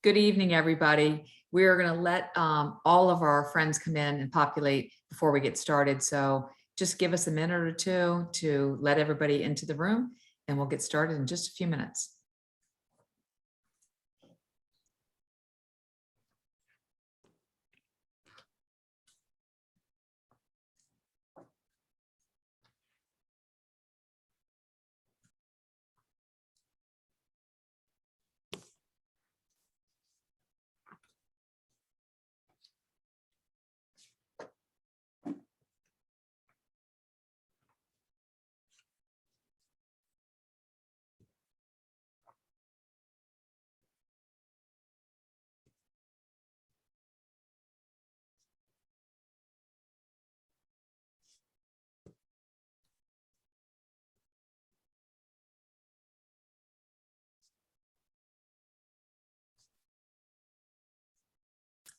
Good evening, everybody. We are going to let all of our friends come in and populate before we get started. So just give us a minute or two to let everybody into the room, and we'll get started in just a few minutes.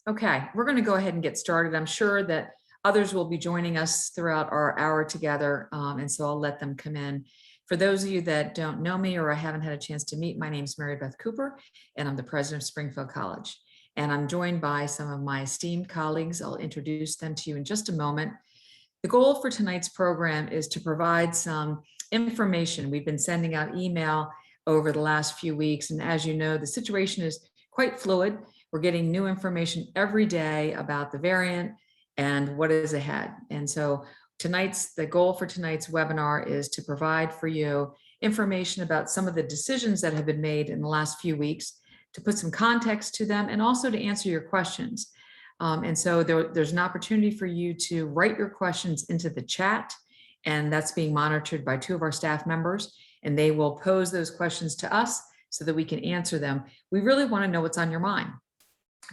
Okay, we're going to go ahead and get started. I'm sure that others will be joining us throughout our hour together, and so I'll let them come in. For those of you that don't know me or I haven't had a chance to meet, my name is Mary Beth Cooper, and I'm the president of Springfield College. And I'm joined by some of my esteemed colleagues. I'll introduce them to you in just a moment. The goal for tonight's program is to provide some information. We've been sending out email over the last few weeks, and as you know, the situation is quite fluid. We're getting new information every day about the variant and what is ahead. And so the goal for tonight's webinar is to provide for you information about some of the decisions that have been made in the last few weeks, to put some context to them, and also to answer your questions. And so there's an opportunity for you to write your questions into the chat, and that's being monitored by two of our staff members, and they will pose those questions to us so that we can answer them. We really want to know what's on your mind.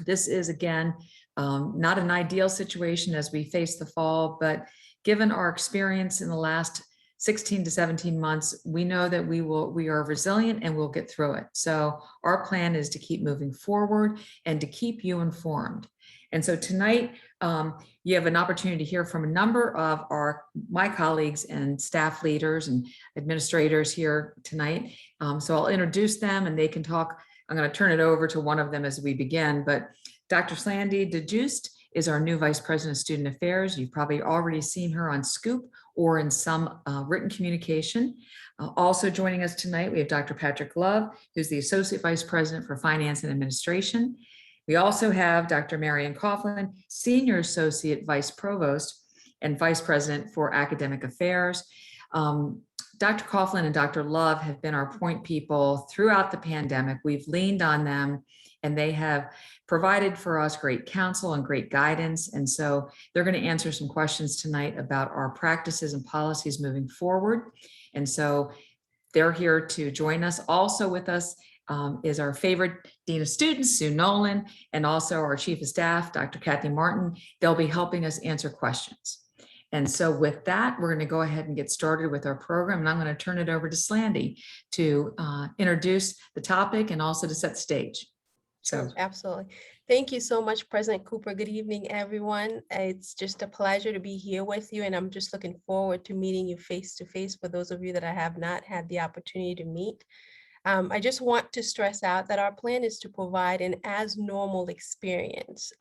This is, again, not an ideal situation as we face the fall, but given our experience in the last 16 to 17 months, we know that we are resilient and we'll get through it. So our plan is to keep moving forward and to keep you informed. And so tonight, you have an opportunity to hear from a number of my colleagues and staff leaders and administrators here tonight. So I'll introduce them and they can talk. I'm going to turn it over to one of them as we begin, but Dr. Slandy DeJuist is our new Vice President of Student Affairs. You've probably already seen her on Scoop or in some written communication. Also joining us tonight, we have Dr. Patrick Love, who's the Associate Vice President for Finance and Administration. We also have Dr. Marian Coughlin, Senior Associate Vice Provost and Vice President for Academic Affairs. Dr. Coughlin and Dr. Love have been our point people throughout the pandemic. We've leaned on them and they have provided for us great counsel and great guidance. And so they're going to answer some questions tonight about our practices and policies moving forward. And so they're here to join us. Also with us is our favorite Dean of Students, Sue Nolan, and also our Chief of Staff, Dr. Kathy Martin. They'll be helping us answer questions. And so with that, we're going to go ahead and get started with our program. And I'm going to turn it over to Slandy to introduce the topic and also to set the stage. So absolutely. Thank you so much, President Cooper. Good evening, everyone. It's just a pleasure to be here with you. And I'm just looking forward to meeting you face to face for those of you that I have not had the opportunity to meet. I just want to stress out that our plan is to provide an as normal experience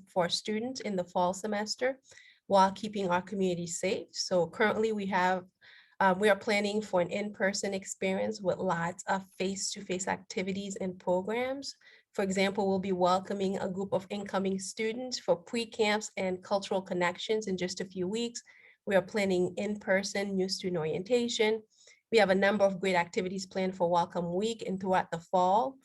for students in the fall semester while keeping our community safe. So currently we are planning for an in-person experience with lots of face-to-face activities and programs. For example, we'll be welcoming a group of incoming students for pre-camps and cultural connections in just a few weeks. We are planning in-person new student orientation. We have a number of great activities planned for Welcome Week and throughout the fall.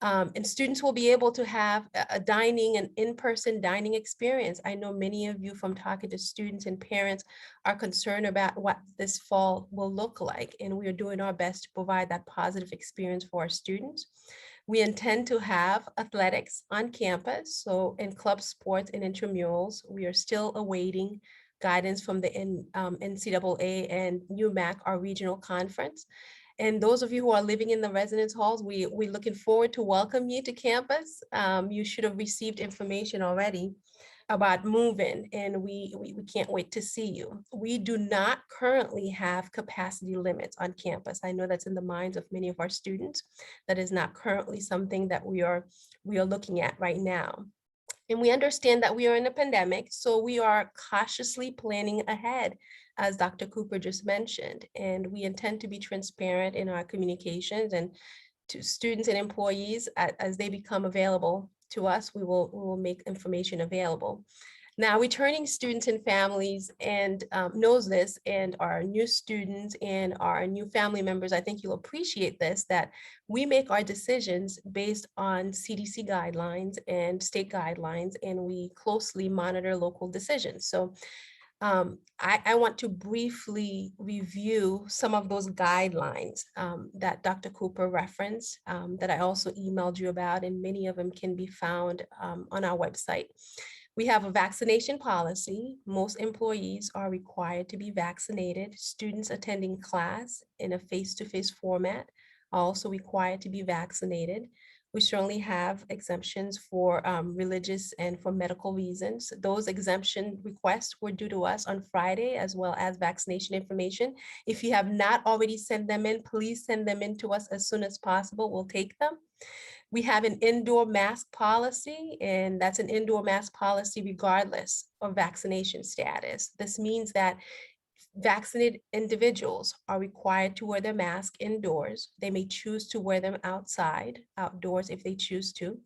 And students will be able to have an in-person dining experience. I know many of you from talking to students and parents are concerned about what this fall will look like, and we are doing our best to provide that positive experience for our students. We intend to have athletics on campus, so in club sports and intramurals. We are still awaiting guidance from the NCAA and UMAC, our regional conference. And those of you who are living in the residence halls, we're looking forward to welcome you to campus. You should have received information already about moving, and we can't wait to see you. We do not currently have capacity limits on campus. I know that's in the minds of many of our students. That is not currently something that we are looking at right now. And we understand that we are in a pandemic, so we are cautiously planning ahead, as Dr. Cooper just mentioned, and we intend to be transparent in our communications and to students and employees as they become available to us, we will make information available. Now, returning students and families and knows this, and our new students and our new family members, I think you'll appreciate this, that we make our decisions based on CDC guidelines and state guidelines, and we closely monitor local decisions. So I want to briefly review some of those guidelines that Dr. Cooper referenced, that I also emailed you about, and many of them can be found on our website. We have a vaccination policy. Most employees are required to be vaccinated. Students attending class in a face-to-face format are also required to be vaccinated. We certainly have exemptions for religious and for medical reasons. Those exemption requests were due to us on Friday, as well as vaccination information. If you have not already sent them in, please send them in to us as soon as possible. We'll take them. We have an indoor mask policy, and that's an indoor mask policy regardless of vaccination status. This means that vaccinated individuals are required to wear their mask indoors. They may choose to wear them outdoors if they choose to.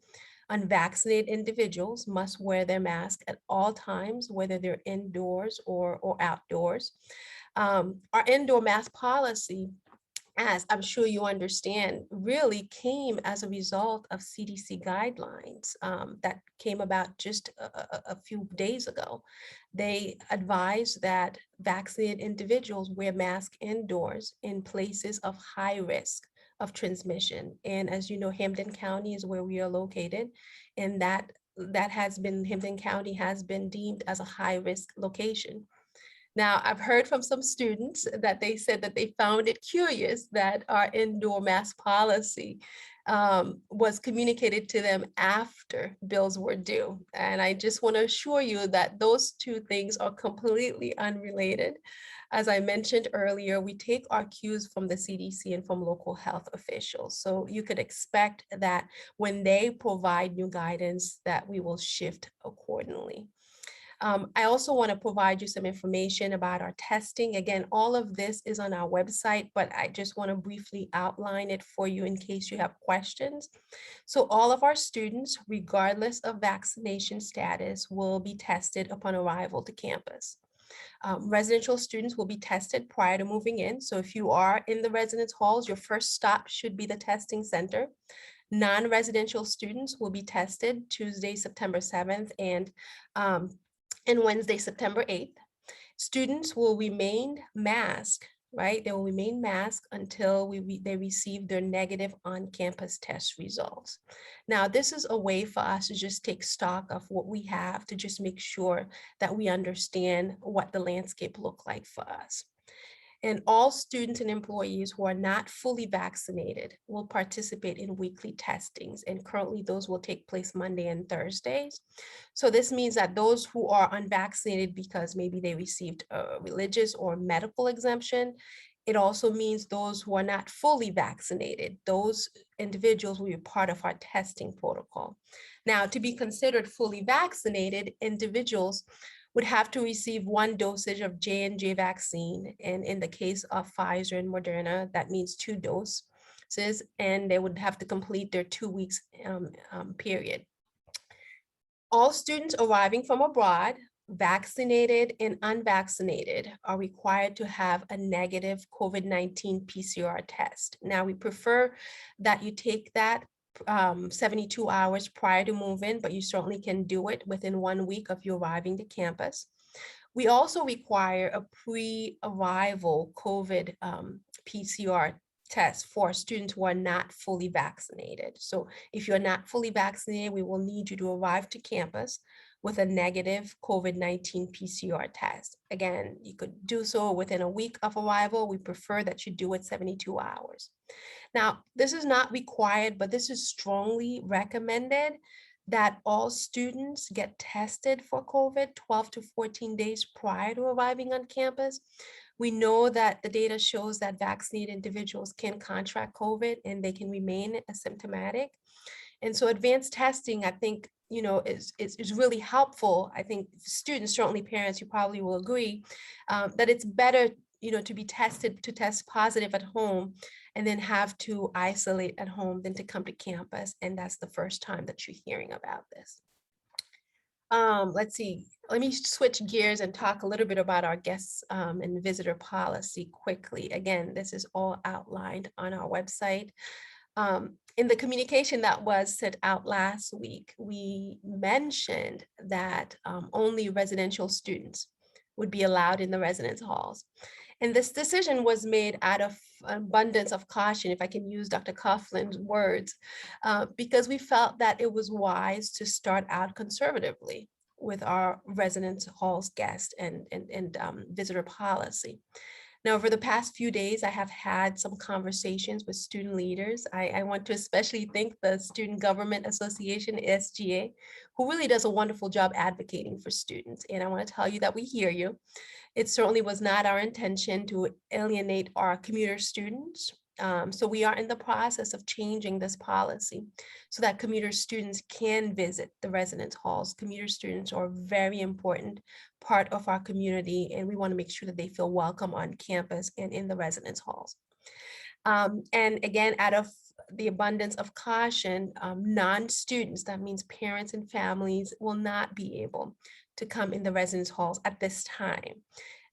Unvaccinated individuals must wear their mask at all times, whether they're indoors or outdoors. Our indoor mask policy, as I'm sure you understand, really came as a result of CDC guidelines that came about just a few days ago. They advise that vaccinated individuals wear masks indoors in places of high risk of transmission. And as you know, Hampden County is where we are located, and Hampden County has been deemed as a high risk location. Now, I've heard from some students that they said that they found it curious that our indoor mask policy was communicated to them after bills were due. And I just want to assure you that those two things are completely unrelated. As I mentioned earlier, we take our cues from the CDC and from local health officials. So you could expect that when they provide new guidance, that we will shift accordingly. I also want to provide you some information about our testing. Again, all of this is on our website, but I just want to briefly outline it for you in case you have questions. So all of our students, regardless of vaccination status, will be tested upon arrival to campus. Residential students will be tested prior to moving in. So if you are in the residence halls, your first stop should be the testing center. Non-residential students will be tested Tuesday, September 7th, and Wednesday, September 8th. Students will remain masked, right? They will remain masked until they receive their negative on-campus test results. Now, this is a way for us to just take stock of what we have to just make sure that we understand what the landscape looks like for us. And all students and employees who are not fully vaccinated will participate in weekly testings. And currently those will take place Monday and Thursdays. So this means that those who are unvaccinated because maybe they received a religious or medical exemption, it also means those who are not fully vaccinated, those individuals will be part of our testing protocol. Now, to be considered fully vaccinated, individuals would have to receive one dosage of J&J vaccine. And in the case of Pfizer and Moderna, that means 2 doses, and they would have to complete their 2 weeks period. All students arriving from abroad, vaccinated and unvaccinated, are required to have a negative COVID-19 PCR test. Now, we prefer that you take that 72 hours prior to move-in, but you certainly can do it within 1 week of you arriving to campus. We also require a pre-arrival COVID PCR test for students who are not fully vaccinated. So if you're not fully vaccinated, we will need you to arrive to campus with a negative COVID-19 PCR test. Again, you could do so within a week of arrival. We prefer that you do it 72 hours. Now, this is not required, but this is strongly recommended that all students get tested for COVID 12 to 14 days prior to arriving on campus. We know that the data shows that vaccinated individuals can contract COVID and they can remain asymptomatic. And so advanced testing, I think, is really helpful. I think students, certainly parents, you probably will agree that it's better, to be tested, to test positive at home and then have to isolate at home than to come to campus. And that's the first time that you're hearing about this. Let's see, let me switch gears and talk a little bit about our guests and visitor policy quickly. Again, this is all outlined on our website. In the communication that was sent out last week, we mentioned that only residential students would be allowed in the residence halls. And this decision was made out of abundance of caution, if I can use Dr. Coughlin's words, because we felt that it was wise to start out conservatively with our residence halls guest and visitor policy. Now, over the past few days, I have had some conversations with student leaders. I want to especially thank the Student Government Association, SGA, who really does a wonderful job advocating for students. And I want to tell you that we hear you. It certainly was not our intention to alienate our commuter students. So we are in the process of changing this policy so that commuter students can visit the residence halls. Commuter students are a very important part of our community, and we want to make sure that they feel welcome on campus and in the residence halls. And again, out of the abundance of caution, non-students, that means parents and families, will not be able to come in the residence halls at this time.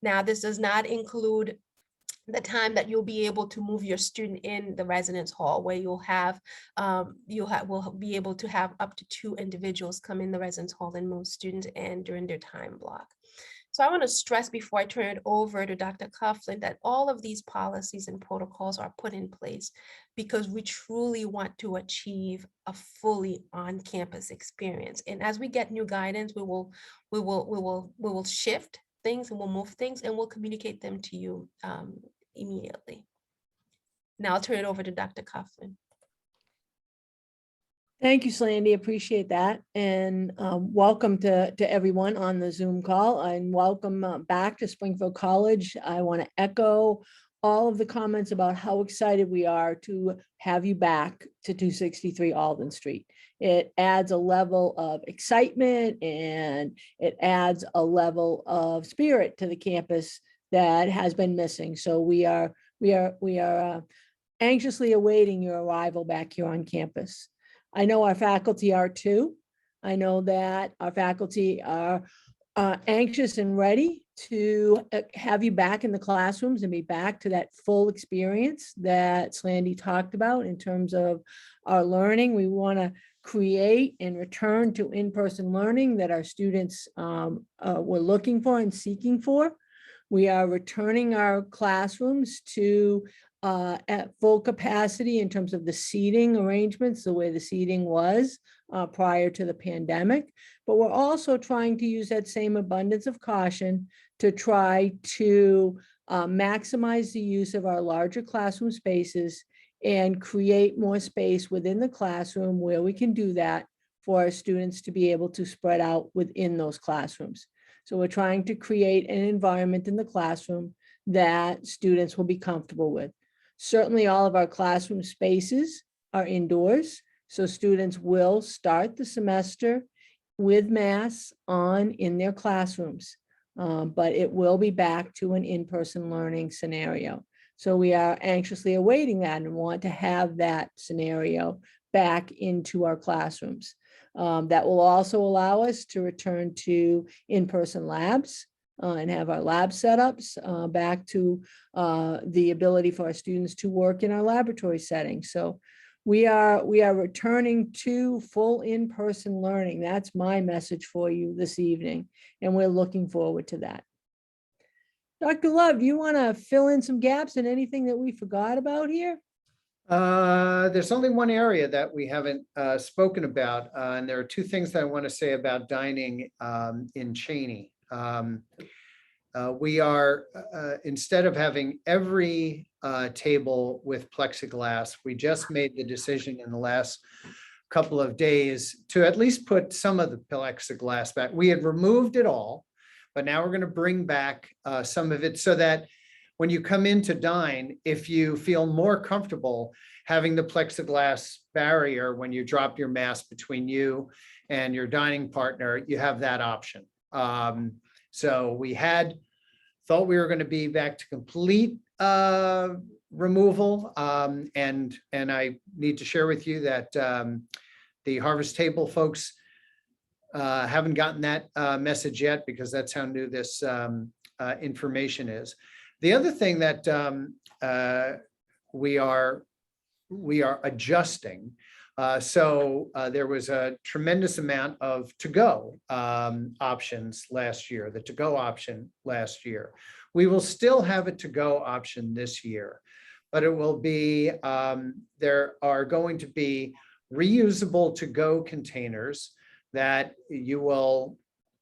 Now, this does not include the time that you'll be able to move your student in the residence hall, where will be able to have up to 2 individuals come in the residence hall and move students in during their time block. So I want to stress before I turn it over to Dr. Coughlin that all of these policies and protocols are put in place because we truly want to achieve a fully on-campus experience. And as we get new guidance, we will shift things and we'll move things and we'll communicate them to you immediately. Now I'll turn it over to Dr. Coughlin. Thank you, Slandy. Appreciate that. And welcome to everyone on the Zoom call, and welcome back to Springfield College. I want to echo all of the comments about how excited we are to have you back to 263 Alden Street. It adds a level of excitement and it adds a level of spirit to the campus that has been missing. So we are anxiously awaiting your arrival back here on campus. I know our faculty are too. I know that our faculty are anxious and ready to have you back in the classrooms and be back to that full experience that Slandy talked about in terms of our learning. We want to create and return to in-person learning that our students were looking for and seeking for. We are returning our classrooms to at full capacity in terms of the seating arrangements, the way the seating was prior to the pandemic. But we're also trying to use that same abundance of caution to try to maximize the use of our larger classroom spaces and create more space within the classroom where we can do that for our students to be able to spread out within those classrooms. So we're trying to create an environment in the classroom that students will be comfortable with. Certainly all of our classroom spaces are indoors, so students will start the semester with masks on in their classrooms, but it will be back to an in-person learning scenario. So we are anxiously awaiting that and want to have that scenario back into our classrooms. That will also allow us to return to in-person labs and have our lab setups back to the ability for our students to work in our laboratory setting. So we are returning to full in-person learning. That's my message for you this evening, and we're looking forward to that. Dr. Love, do you want to fill in some gaps in anything that we forgot about here? There's only one area that we haven't spoken about, and there are 2 things that I want to say about dining in Cheney. We are, instead of having every table with plexiglass, we just made the decision in the last couple of days to at least put some of the plexiglass back. We had removed it all, but now we're going to bring back some of it so that when you come in to dine, if you feel more comfortable having the plexiglass barrier when you drop your mask between you and your dining partner, you have that option. So we had thought we were going to be back to complete removal. And I need to share with you that the Harvest Table folks haven't gotten that message yet, because that's how new this information is. The other thing that we are adjusting. So there was a tremendous amount of to-go options last year, the to-go option last year. We will still have a to-go option this year, but it will be, there are going to be reusable to-go containers that you will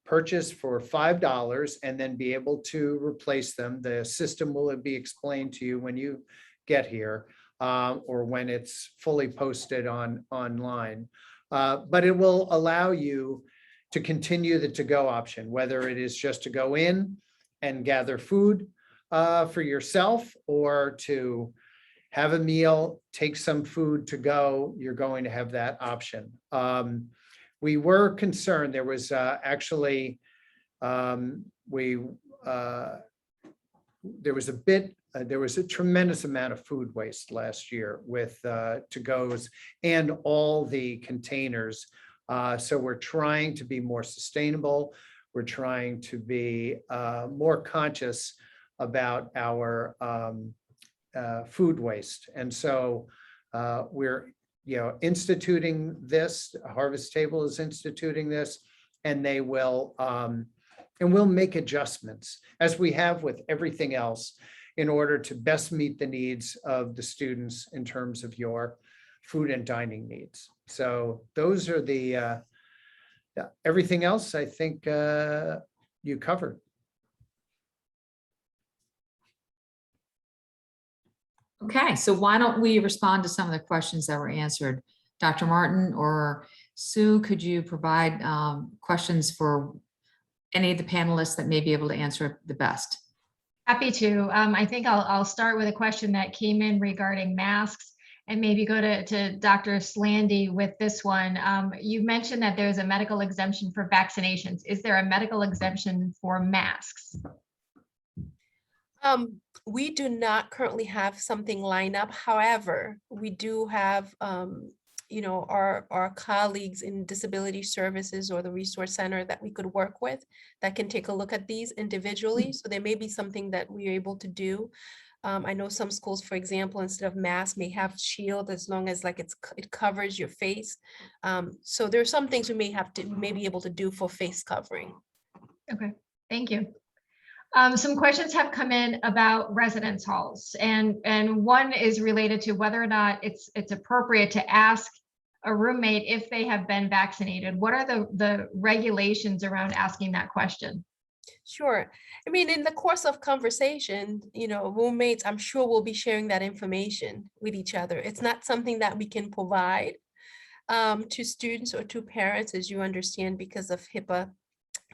purchase for $5 and then be able to replace them. The system will be explained to you when you get here, or when it's fully posted online. But it will allow you to continue the to-go option, whether it is just to go in and gather food for yourself, or to have a meal, take some food to go, you're going to have that option. We were concerned, there was actually, there was a tremendous amount of food waste last year with to-goes and all the containers. So we're trying to be more sustainable. We're trying to be more conscious about our food waste. And so we're instituting this. Harvest Table is instituting this, and they will, and we'll make adjustments as we have with everything else in order to best meet the needs of the students in terms of your food and dining needs. So those are the, everything else I think you covered. Okay, so why don't we respond to some of the questions that were answered? Dr. Martin or Sue, could you provide questions for any of the panelists that may be able to answer the best? Happy to. I think I'll start with a question that came in regarding masks, and maybe go to Dr. Slandy with this one. You mentioned that there's a medical exemption for vaccinations. Is there a medical exemption for masks? We do not currently have something lined up. However, we do have, our colleagues in disability services or the resource center that we could work with that can take a look at these individually. So there may be something that we're able to do. I know some schools, for example, instead of mask may have shield, as long as it covers your face. So there are some things we may be able to do for face covering. Okay, thank you. Some questions have come in about residence halls, and one is related to whether or not it's appropriate to ask a roommate if they have been vaccinated. What are the regulations around asking that question? Sure. I mean, in the course of conversation, roommates, I'm sure will be sharing that information with each other. It's not something that we can provide to students or to parents, as you understand, because of HIPAA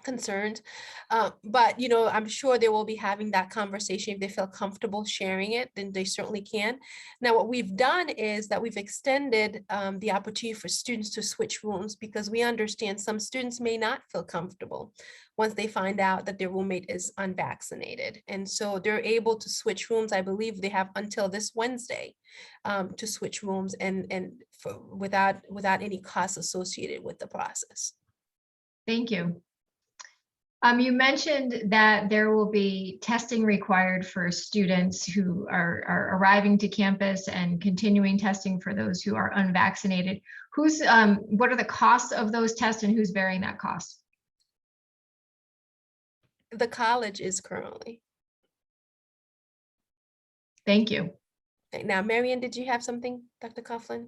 concerns. But, I'm sure they will be having that conversation. If they feel comfortable sharing it, then they certainly can. Now, what we've done is that we've extended the opportunity for students to switch rooms, because we understand some students may not feel comfortable once they find out that their roommate is unvaccinated. And so they're able to switch rooms. I believe they have until this Wednesday to switch rooms and without any costs associated with the process. Thank you. You mentioned that there will be testing required for students who are arriving to campus, and continuing testing for those who are unvaccinated. What are the costs of those tests, and who's bearing that cost? The college is currently. Thank you. Now, Marian, did you have something, Dr. Coughlin?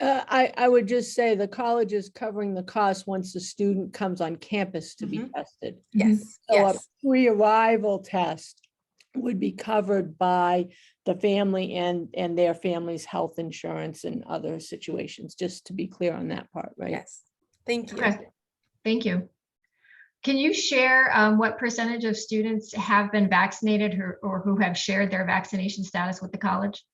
I would just say the college is covering the cost once the student comes on campus to be tested. Yes. So Yes. a pre-arrival test would be covered by the family and their family's health insurance and other situations, just to be clear on that part, right? Yes, thank you. Okay, thank you. Can you share what percentage of students have been vaccinated or who have shared their vaccination status with the college?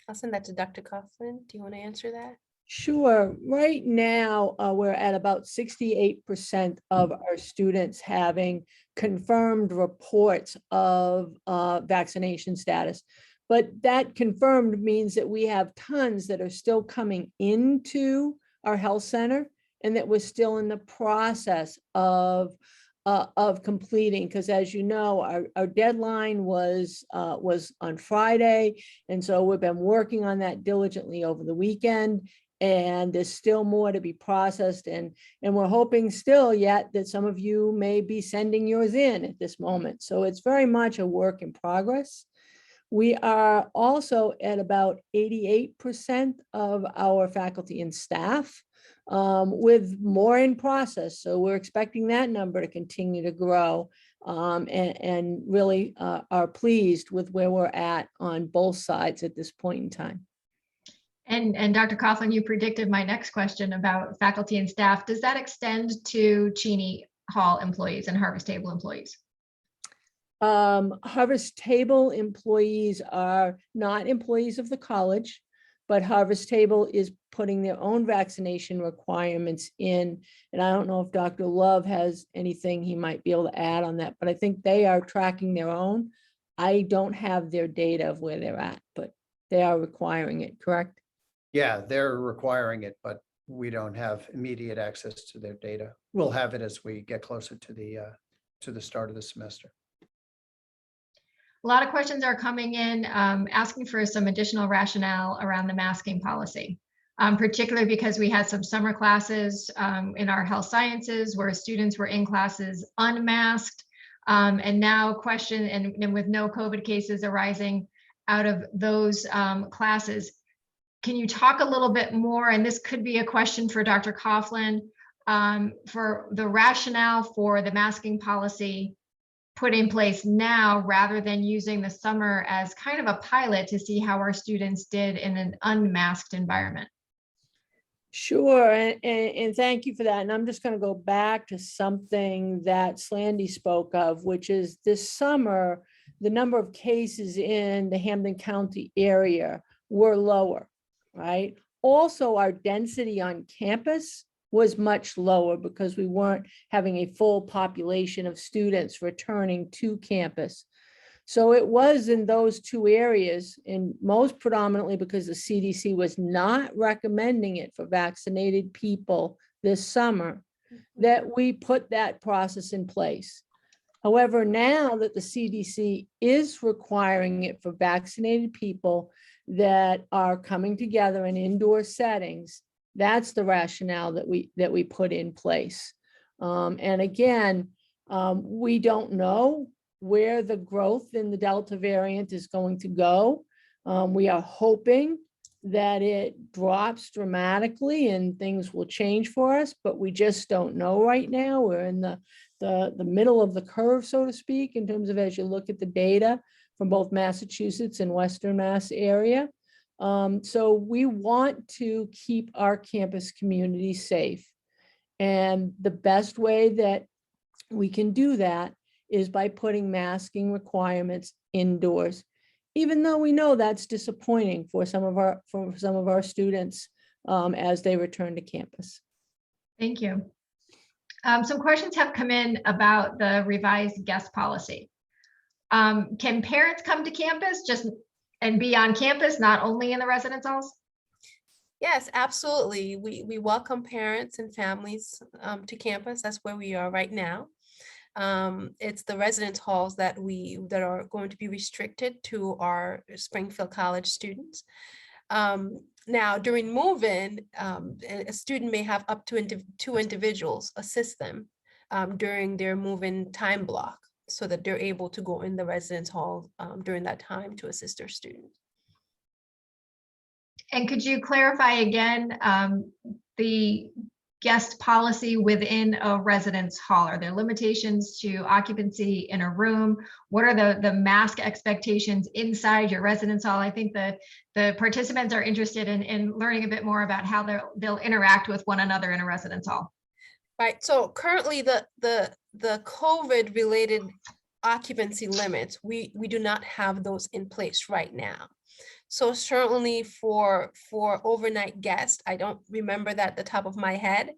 I'll send that to Dr. Coughlin. Do you want to answer that? Sure. Right now, we're at about 68% of our students having confirmed reports of vaccination status. But that confirmed means that we have tons that are still coming into our health center and that we're still in the process of completing, because as you know, our deadline was on Friday. And so we've been working on that diligently over the weekend. And there's still more to be processed, and we're hoping still yet that some of you may be sending yours in at this moment. So it's very much a work in progress. We are also at about 88% of our faculty and staff, with more in process. So we're expecting that number to continue to grow, and really are pleased with where we're at on both sides at this point in time. And Dr. Coughlin, you predicted my next question about faculty and staff. Does that extend to Cheney Hall employees and Harvest Table employees? Harvest Table employees are not employees of the college, but Harvest Table is putting their own vaccination requirements in. And I don't know if Dr. Love has anything he might be able to add on that, but I think they are tracking their own. I don't have their data of where they're at, but they are requiring it, correct? Yeah, they're requiring it, but we don't have immediate access to their data. We'll have it as we get closer to the start of the semester. A lot of questions are coming in asking for some additional rationale around the masking policy, particularly because we had some summer classes in our health sciences where students were in classes unmasked, and now and with no COVID cases arising out of those classes. Can you talk a little bit more, and this could be a question for Dr. Coughlin, for the rationale for the masking policy put in place now rather than using the summer as kind of a pilot to see how our students did in an unmasked environment? Sure, and thank you for that. And I'm just going to go back to something that Slandy spoke of, which is this summer, the number of cases in the Hampden County area were lower, right? Also, our density on campus was much lower because we weren't having a full population of students returning to campus. So it was in those two areas, and most predominantly because the CDC was not recommending it for vaccinated people this summer, that we put that process in place. However, now that the CDC is requiring it for vaccinated people that are coming together in indoor settings, that's the rationale that we put in place. And again, we don't know where the growth in the Delta variant is going to go. We are hoping that it drops dramatically and things will change for us, but we just don't know right now. We're in the middle of the curve, so to speak, in terms of as you look at the data from both Massachusetts and Western Mass area. So we want to keep our campus community safe. And the best way that we can do that is by putting masking requirements indoors, even though we know that's disappointing for some of our students as they return to campus. Thank you. Some questions have come in about the revised guest policy. Can parents come to campus and be on campus, not only in the residence halls? Yes, absolutely. We welcome parents and families to campus. That's where we are right now. It's the residence halls that are going to be restricted to our Springfield College students. Now, during move-in, a student may have up to two individuals assist them during their move-in time block, so that they're able to go in the residence hall during that time to assist their students. And could you clarify again the guest policy within a residence hall? Are there limitations to occupancy in a room? What are the mask expectations inside your residence hall? I think the participants are interested in learning a bit more about how they'll interact with one another in a residence hall. Right, so currently the COVID related occupancy limits, we do not have those in place right now. So certainly for overnight guests, I don't remember that at the top of my head.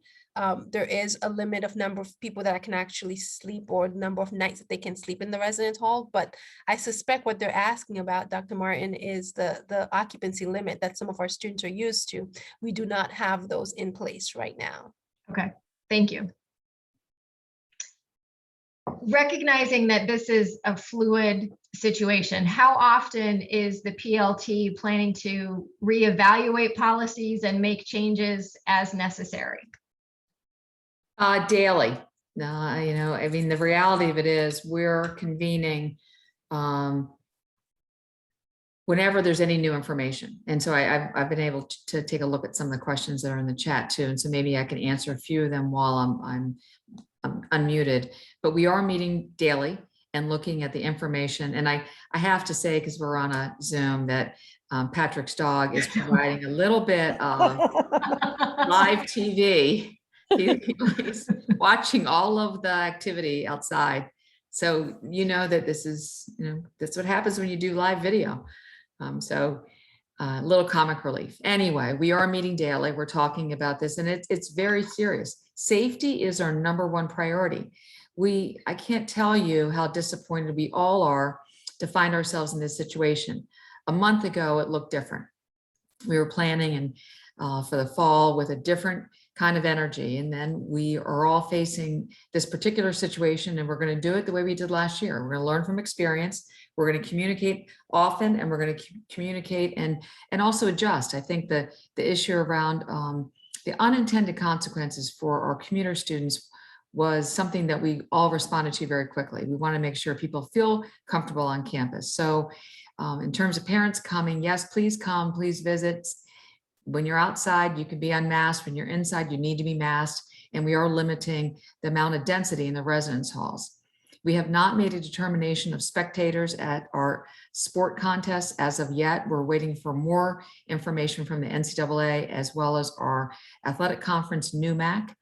There is a limit of number of people that can actually sleep, or number of nights that they can sleep in the residence hall. But I suspect what they're asking about, Dr. Martin, is the occupancy limit that some of our students are used to. We do not have those in place right now. Okay, thank you. Recognizing that this is a fluid situation, how often is the PLT planning to reevaluate policies and make changes as necessary? Daily. I mean, the reality of it is we're convening whenever there's any new information. And so I've been able to take a look at some of the questions that are in the chat too. And so maybe I can answer a few of them while I'm unmuted, but we are meeting daily and looking at the information. And I have to say, because we're on a Zoom, that Patrick's dog is providing a little bit of live TV. He's watching all of the activity outside. So you know that this is, that's what happens when you do live video. A little comic relief. Anyway, we are meeting daily. We're talking about this, and it's very serious. Safety is our #1 priority. I can't tell you how disappointed we all are to find ourselves in this situation. A month ago, it looked different. We were planning for the fall with a different kind of energy. And then we are all facing this particular situation, and we're going to do it the way we did last year. We're going to learn from experience. We're going to communicate often, and we're going to communicate and also adjust. I think the issue around the unintended consequences for our commuter students was something that we all responded to very quickly. We want to make sure people feel comfortable on campus. So in terms of parents coming, yes, please come, please visit. When you're outside, you can be unmasked. When you're inside, you need to be masked. And we are limiting the amount of density in the residence halls. We have not made a determination of spectators at our sport contests as of yet. We're waiting for more information from the NCAA as well as our athletic conference, NUMAC.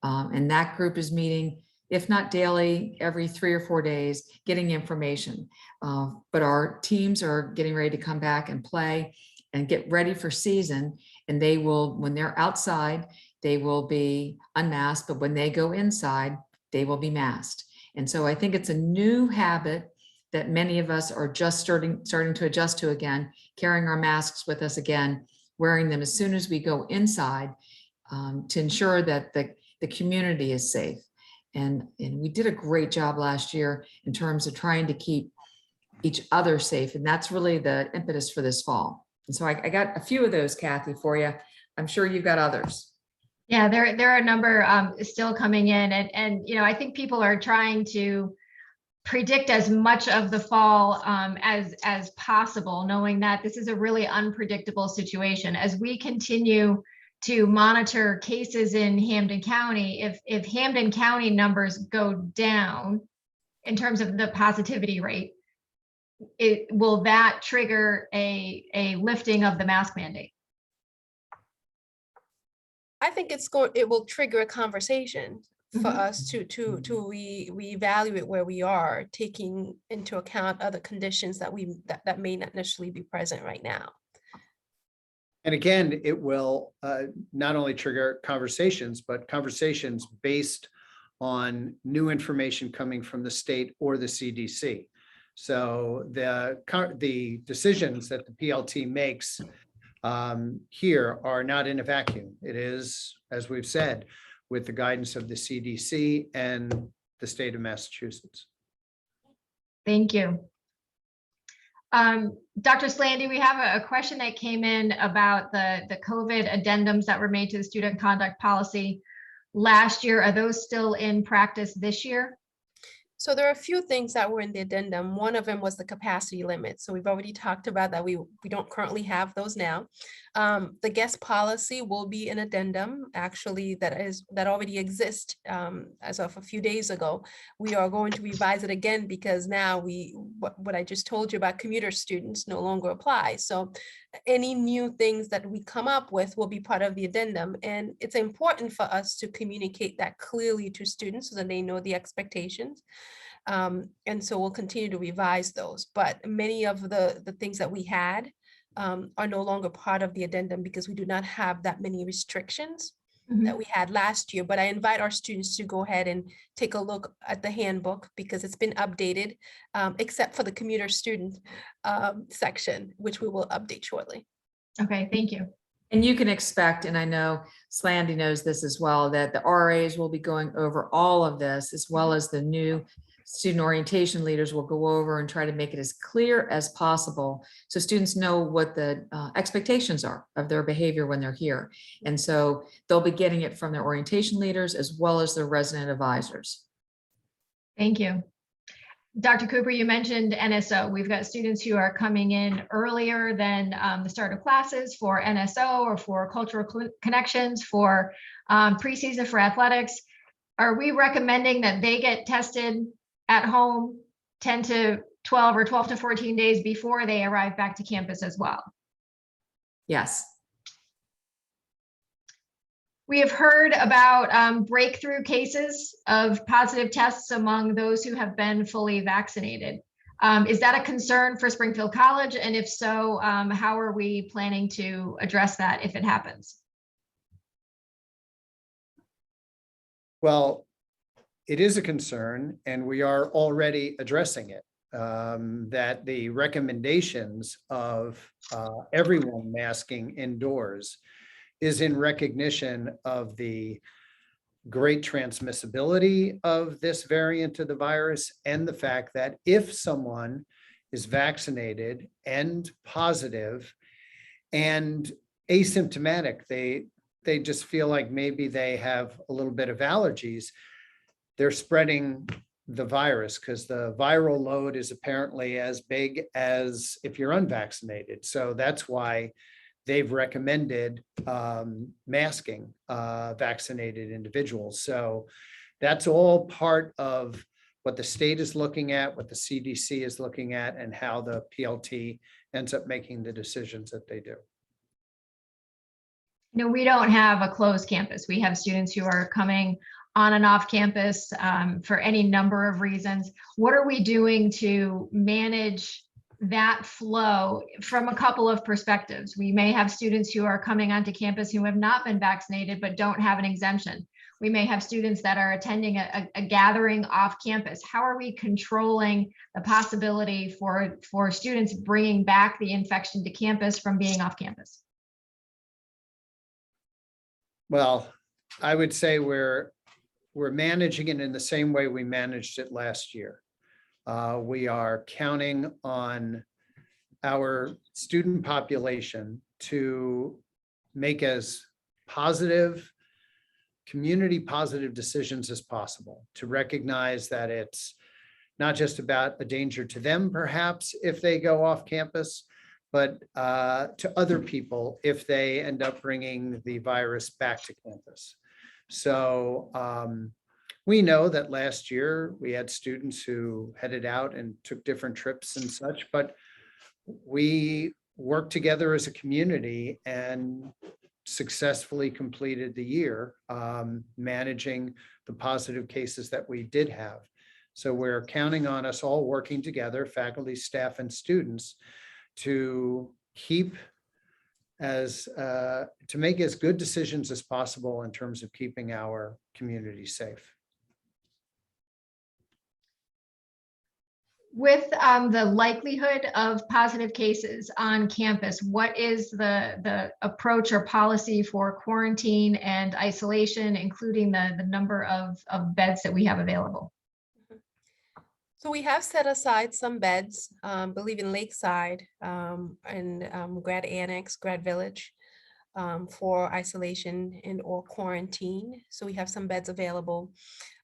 And that group is meeting, if not daily, every 3 or 4 days, getting information. But our teams are getting ready to come back and play and get ready for season. And they will, when they're outside, they will be unmasked, but when they go inside, they will be masked. And so I think it's a new habit that many of us are just starting to adjust to again, carrying our masks with us again, wearing them as soon as we go inside to ensure that the community is safe. And we did a great job last year in terms of trying to keep each other safe. And that's really the impetus for this fall. And so I got a few of those, Kathy, for you. I'm sure you've got others. Yeah, there are a number still coming in, and I think people are trying to predict as much of the fall as possible, knowing that this is a really unpredictable situation. As we continue to monitor cases in Hampden County, if Hampden County numbers go down in terms of the positivity rate, will that trigger a lifting of the mask mandate? I think it will trigger a conversation for us to reevaluate where we are, taking into account other conditions that may not necessarily be present right now. And again, it will not only trigger conversations, but conversations based on new information coming from the state or the CDC. So the decisions that the PLT makes here are not in a vacuum. It is, as we've said, with the guidance of the CDC and the state of Massachusetts. Thank you. Dr. Slandy, we have a question that came in about the COVID addendums that were made to the student conduct policy last year. Are those still in practice this year? So there are a few things that were in the addendum. One of them was the capacity limit. So we've already talked about that. We don't currently have those now. The guest policy will be an addendum, actually, that already exists as of a few days ago. We are going to revise it again because now what I just told you about commuter students no longer apply. So any new things that we come up with will be part of the addendum. And it's important for us to communicate that clearly to students so that they know the expectations. And so we'll continue to revise those, but many of the things that we had are no longer part of the addendum because we do not have that many restrictions that we had last year. But I invite our students to go ahead and take a look at the handbook because it's been updated, except for the commuter student section, which we will update shortly. Okay, thank you. And you can expect, and I know Slandy knows this as well, that the RAs will be going over all of this, as well as the new student orientation leaders will go over and try to make it as clear as possible so students know what the expectations are of their behavior when they're here. And so they'll be getting it from their orientation leaders as well as their resident advisors. Thank you. Dr. Cooper, you mentioned NSO. We've got students who are coming in earlier than the start of classes for NSO or for cultural connections, for preseason for athletics. Are we recommending that they get tested at home 10 to 12 or 12 to 14 days before they arrive back to campus as well? Yes. We have heard about breakthrough cases of positive tests among those who have been fully vaccinated. Is that a concern for Springfield College? And if so, how are we planning to address that if it happens? Well, it is a concern, and we are already addressing it. That the recommendations of everyone masking indoors is in recognition of the great transmissibility of this variant of the virus and the fact that if someone is vaccinated and positive and asymptomatic, they just feel like maybe they have a little bit of allergies, they're spreading the virus because the viral load is apparently as big as if you're unvaccinated. So that's why they've recommended masking vaccinated individuals. So that's all part of what the state is looking at, what the CDC is looking at, and how the PLT ends up making the decisions that they do. No, we don't have a closed campus. We have students who are coming on and off campus for any number of reasons. What are we doing to manage that flow from a couple of perspectives? We may have students who are coming onto campus who have not been vaccinated but don't have an exemption. We may have students that are attending a gathering off campus. How are we controlling the possibility for students bringing back the infection to campus from being off campus? Well, I would say we're managing it in the same way we managed it last year. We are counting on our student population to make as positive, community positive decisions as possible, to recognize that it's not just about a danger to them, perhaps, if they go off campus, but to other people if they end up bringing the virus back to campus. So we know that last year we had students who headed out and took different trips and such, but we worked together as a community and successfully completed the year managing the positive cases that we did have. So we're counting on us all working together, faculty, staff, and students, to keep to make as good decisions as possible in terms of keeping our community safe. With the likelihood of positive cases on campus, what is the approach or policy for quarantine and isolation, including the number of beds that we have available? So we have set aside some beds, believe in Lakeside and Grad Annex, Grad Village for isolation and or quarantine. So we have some beds available.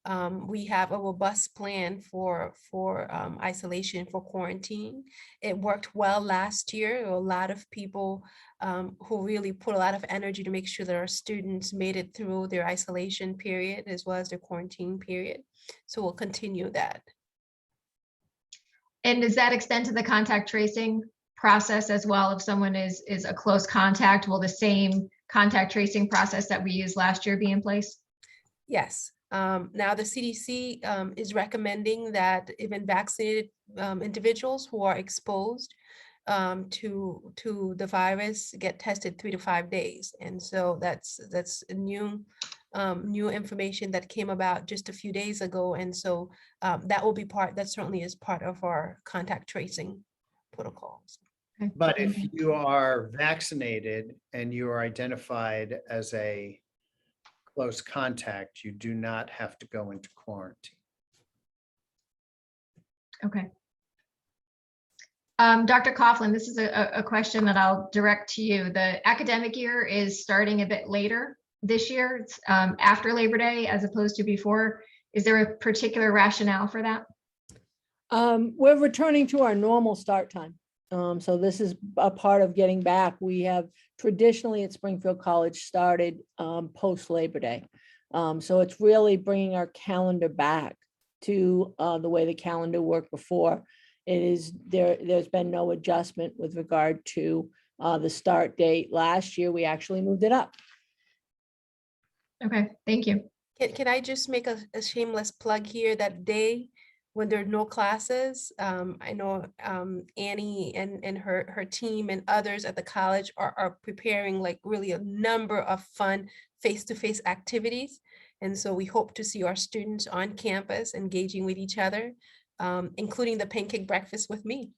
We have a robust plan for isolation, for quarantine. It worked well last year. There were a lot of people who really put a lot of energy to make sure that our students made it through their isolation period as well as their quarantine period. So we'll continue that. And does that extend to the contact tracing process as well? If someone is a close contact, will the same contact tracing process that we used last year be in place? Yes. Now the CDC is recommending that even vaccinated individuals who are exposed to the virus get tested 3 to 5 days. And so that's a new information that came about just a few days ago. And so that will be that certainly is part of our contact tracing protocols. Okay. But if you are vaccinated and you are identified as a close contact, you do not have to go into quarantine. Okay. Dr. Coughlin, this is a question that I'll direct to you. The academic year is starting a bit later this year. It's after Labor Day as opposed to before. Is there a particular rationale for that? We're returning to our normal start time. So this is a part of getting back. We have traditionally at Springfield College started post Labor Day. So it's really bringing our calendar back to the way the calendar worked before. There's been no adjustment with regard to the start date. Last year, we actually moved it up. Okay, thank you. Can I just make a shameless plug here? That day when there are no classes, I know Annie and her team and others at the college are preparing like really a number of fun face-to-face activities. And so we hope to see our students on campus engaging with each other, including the pancake breakfast with me.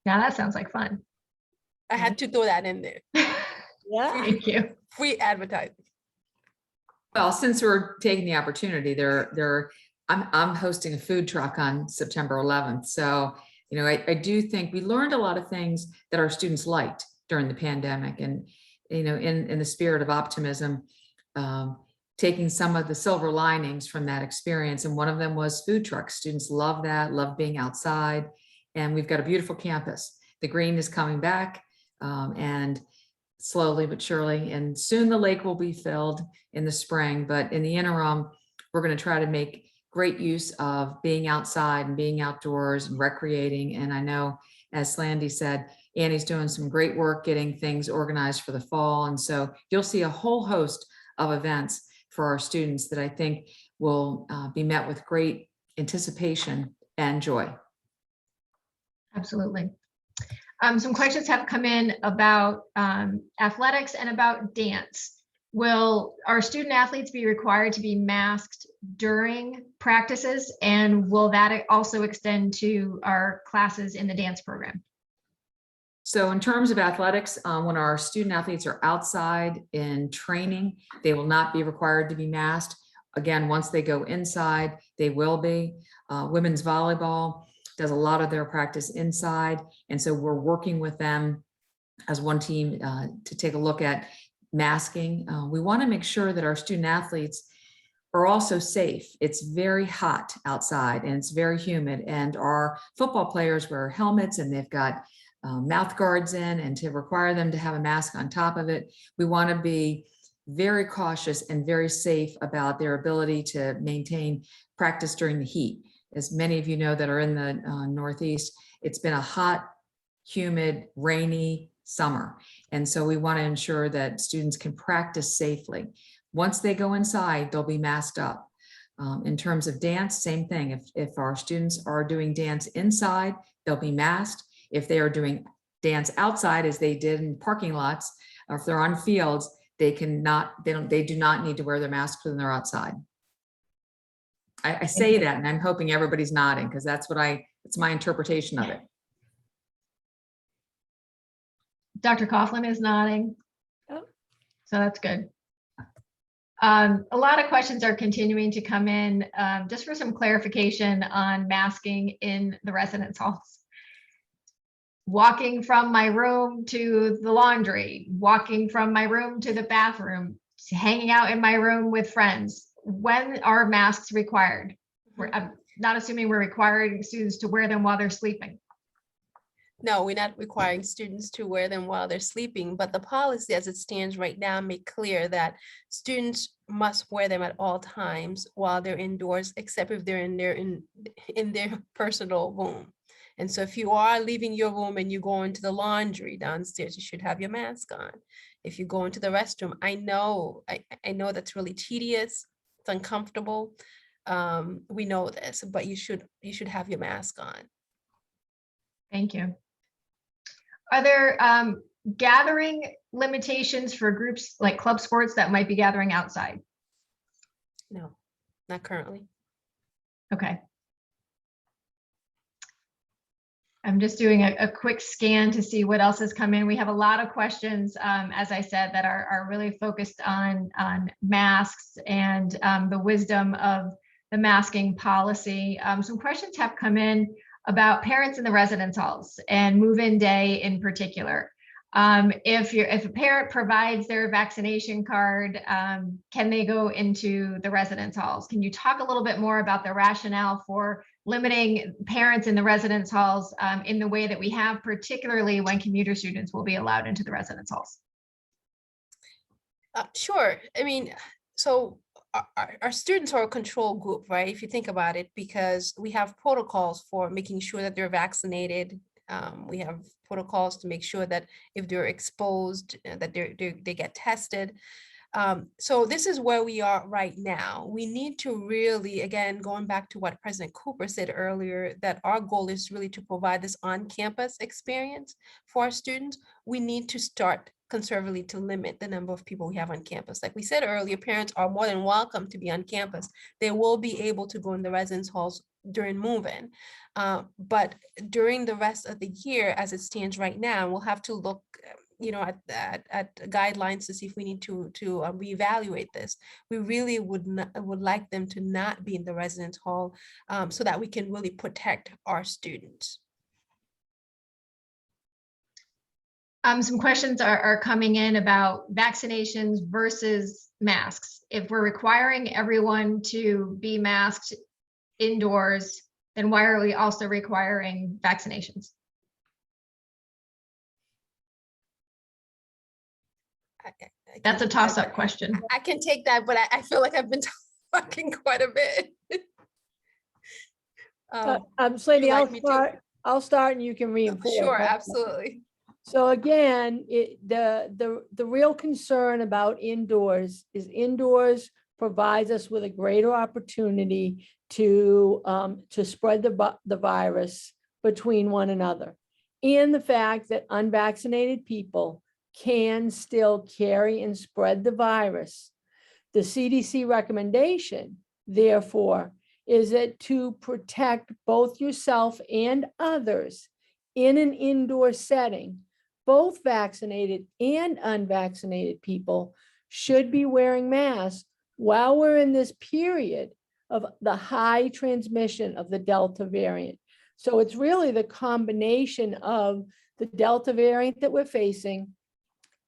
Now that sounds like fun. I had to throw that in there. Yeah. Thank you. Free advertising. Well, since we're taking the opportunity, I'm hosting a food truck on September 11th. So, you know, I do think we learned a lot of things that our students liked during the pandemic, and, you know, in the spirit of optimism, taking some of the silver linings from that experience. And one of them was food trucks. Students love that, love being outside. And we've got a beautiful campus. The green is coming back, and slowly but surely, and soon the lake will be filled in the spring. But in the interim, we're going to try to make great use of being outside and being outdoors and recreating. And I know, as Slandy said, Annie's doing some great work getting things organized for the fall. And so you'll see a whole host of events for our students that I think will be met with great anticipation and joy. Absolutely. Some questions have come in about athletics and about dance. Will our student athletes be required to be masked during practices? And will that also extend to our classes in the dance program? So in terms of athletics, when our student athletes are outside in training, they will not be required to be masked. Again, once they go inside, they will be. Women's volleyball does a lot of their practice inside. And so we're working with them as one team to take a look at masking. We want to make sure that our student athletes are also safe. It's very hot outside and it's very humid, and our football players wear helmets and they've got mouth guards in, and to require them to have a mask on top of it, we want to be very cautious and very safe about their ability to maintain practice during the heat. As many of you know that are in the Northeast, it's been a hot, humid, rainy summer. And so we want to ensure that students can practice safely. Once they go inside, they'll be masked up. In terms of dance, same thing. If our students are doing dance inside, they'll be masked. If they are doing dance outside, as they did in parking lots, or if they're on fields, they do not need to wear their masks when they're outside. I say that, and I'm hoping everybody's nodding, because it's my interpretation of it. Dr. Coughlin is nodding. Oh. So that's good. A lot of questions are continuing to come in, just for some clarification on masking in the residence halls. Walking from my room to the laundry, walking from my room to the bathroom. hanging out in my room with friends. When are masks required? I'm not assuming we're requiring students to wear them while they're sleeping. No, we're not requiring students to wear them while they're sleeping, but the policy as it stands right now make clear that students must wear them at all times while they're indoors, except if they're in their personal room. And so if you are leaving your room and you go into the laundry downstairs, you should have your mask on. If you go into the restroom, I know that's really tedious, it's uncomfortable. We know this, but you should have your mask on. Thank you. Are there gathering limitations for groups like club sports that might be gathering outside? No, not currently. Okay. I'm just doing a quick scan to see what else has come in. We have a lot of questions, as I said, that are really focused on masks and the wisdom of the masking policy. Some questions have come in about parents in the residence halls and move-in day in particular. If a parent provides their vaccination card, can they go into the residence halls? Can you talk a little bit more about the rationale for limiting parents in the residence halls in the way that we have, particularly when commuter students will be allowed into the residence halls? Sure. I mean, so our students are a control group, right? If you think about it, because we have protocols for making sure that they're vaccinated. We have protocols to make sure that if they're exposed, that they get tested. So this is where we are right now. We need to really, again, going back to what President Cooper said earlier, that our goal is really to provide this on-campus experience for our students. We need to start conservatively to limit the number of people we have on campus. Like we said earlier, parents are more than welcome to be on campus. They will be able to go in the residence halls during move-in. But during the rest of the year, as it stands right now, we'll have to look at guidelines to see if we need to reevaluate this. We really would like them to not be in the residence hall so that we can really protect our students. Some questions are coming in about vaccinations versus masks. If we're requiring everyone to be masked indoors, then why are we also requiring vaccinations? That's a toss-up question. I can take that, but I feel like I've been talking quite a bit. Slaney, like me to? I'll start and you can reinforce. Sure, absolutely. So again, the real concern about indoors is indoors provides us with a greater opportunity to spread the virus between one another. And the fact that unvaccinated people can still carry and spread the virus. The CDC recommendation, therefore, is that to protect both yourself and others in an indoor setting, both vaccinated and unvaccinated people should be wearing masks while we're in this period of the high transmission of the Delta variant. So it's really the combination of the Delta variant that we're facing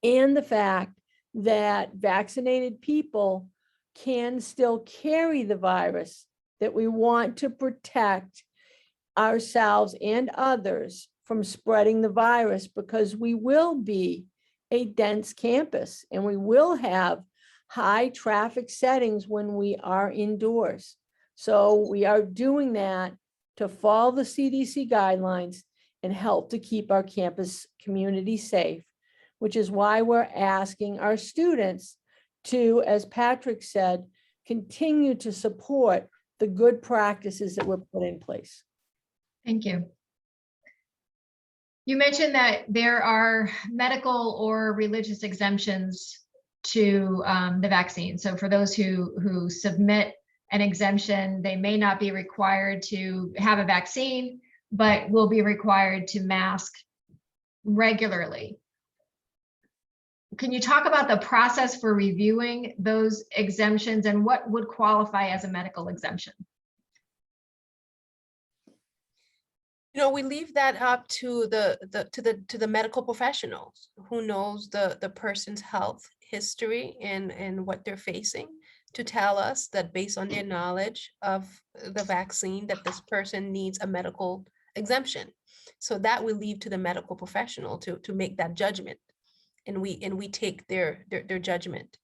and the fact that vaccinated people can still carry the virus that we want to protect ourselves and others from spreading the virus, because we will be a dense campus and we will have high traffic settings when we are indoors. So we are doing that to follow the CDC guidelines and help to keep our campus community safe, which is why we're asking our students to, as Patrick said, continue to support the good practices that were put in place. Thank you. You mentioned that there are medical or religious exemptions to the vaccine. So for those who submit an exemption, they may not be required to have a vaccine, but will be required to mask regularly. Can you talk about the process for reviewing those exemptions and what would qualify as a medical exemption? We leave that up to the medical professionals who knows the person's health history and what they're facing to tell us that based on their knowledge of the vaccine, that this person needs a medical exemption. So that we leave to the medical professional to make that judgment. And we take their judgment.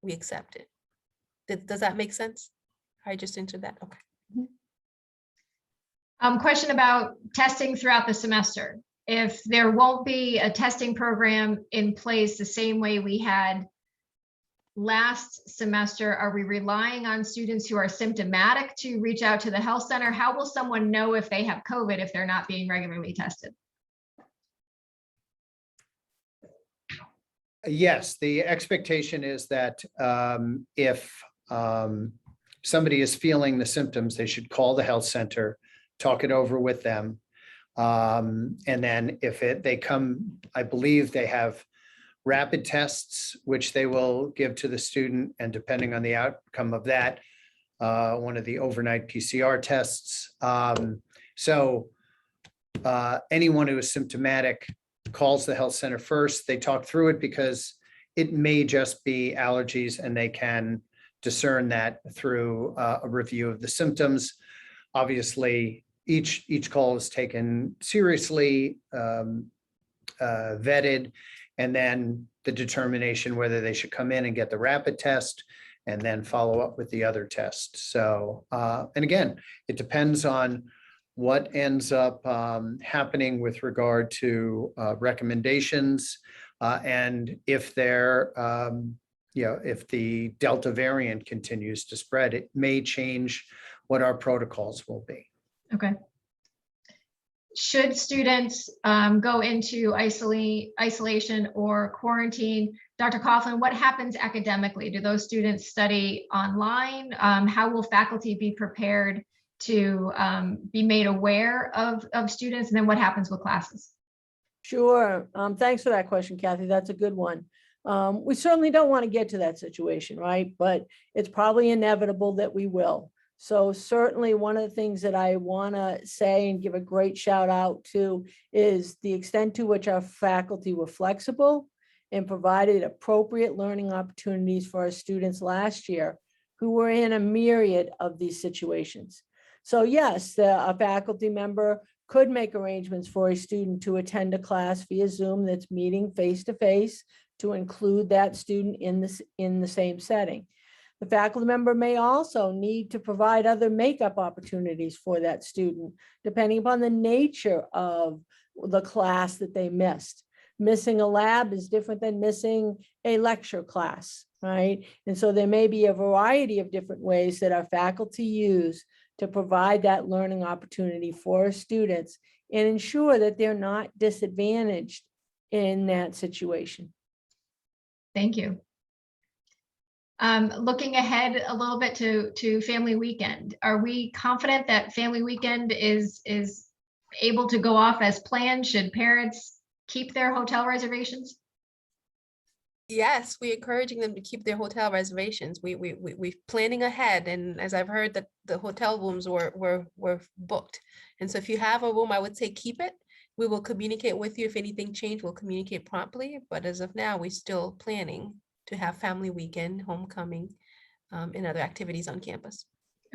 We accept it. Does that make sense? I just entered that. Okay. Question about testing throughout the semester. If there won't be a testing program in place the same way we had last semester, are we relying on students who are symptomatic to reach out to the health center? How will someone know if they have COVID if they're not being regularly tested? Yes, the expectation is that if somebody is feeling the symptoms, they should call the health center, talk it over with them. And then if they come, I believe they have rapid tests, which they will give to the student, and depending on the outcome of that, one of the overnight PCR tests. So anyone who is symptomatic calls the health center first. They talk through it because it may just be allergies, and they can discern that through a review of the symptoms. Obviously, each call is taken seriously, vetted, and then the determination whether they should come in and get the rapid test and then follow up with the other test. So, and again, it depends on what ends up happening with regard to recommendations, and if they're, if the Delta variant continues to spread, it may change what our protocols will be. Okay. Should students go into isolation or quarantine? Dr. Coughlin, what happens academically? Do those students study online? How will faculty be prepared to be made aware of students? And then what happens with classes? Sure. Thanks for that question, Kathy. That's a good one. We certainly don't want to get to that situation, right? But it's probably inevitable that we will. So certainly one of the things that I want to say and give a great shout out to is the extent to which our faculty were flexible and provided appropriate learning opportunities for our students last year who were in a myriad of these situations. So yes, a faculty member could make arrangements for a student to attend a class via Zoom that's meeting face-to-face to include that student in the same setting. The faculty member may also need to provide other makeup opportunities for that student, depending upon the nature of the class that they missed. Missing a lab is different than missing a lecture class, right? And so there may be a variety of different ways that our faculty use to provide that learning opportunity for students and ensure that they're not disadvantaged in that situation. Thank you. Looking ahead a little bit to family weekend, are we confident that family weekend is able to go off as planned? Should parents keep their hotel reservations? Yes, we're encouraging them to keep their hotel reservations. We're planning ahead, and as I've heard that the hotel rooms were booked. And so if you have a room, I would say keep it. We will communicate with you if anything changed. We'll communicate promptly. But as of now, we're still planning to have family weekend, homecoming, and other activities on campus.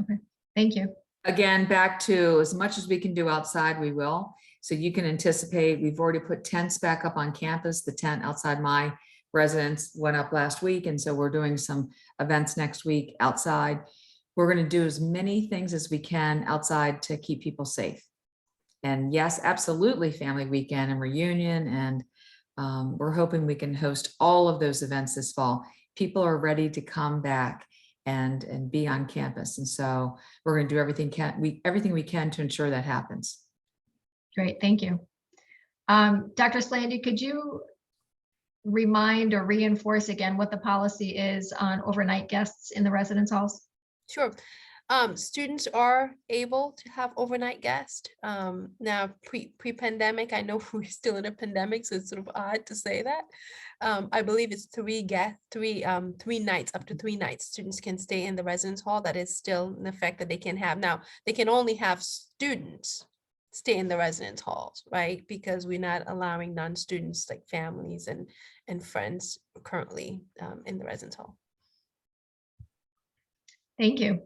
Okay, thank you. Again, back to as much as we can do outside, we will. So you can anticipate, we've already put tents back up on campus. The tent outside my residence went up last week. And so we're doing some events next week outside. We're going to do as many things as we can outside to keep people safe. And yes, absolutely family weekend and reunion. And we're hoping we can host all of those events this fall. People are ready to come back and be on campus. And so we're going to do everything we can to ensure that happens. Great, thank you. Dr. Slandy, could you remind or reinforce again what the policy is on overnight guests in the residence halls? Sure. Students are able to have overnight guests. Now, pre-pandemic, I know we're still in a pandemic, so it's sort of odd to say that. I believe it's three nights, up to 3 nights. Students can stay in the residence hall. That is still an effect that they can have. Now, they can only have students stay in the residence halls, right? Because we're not allowing non-students like families and and friends currently in the residence hall. Thank you.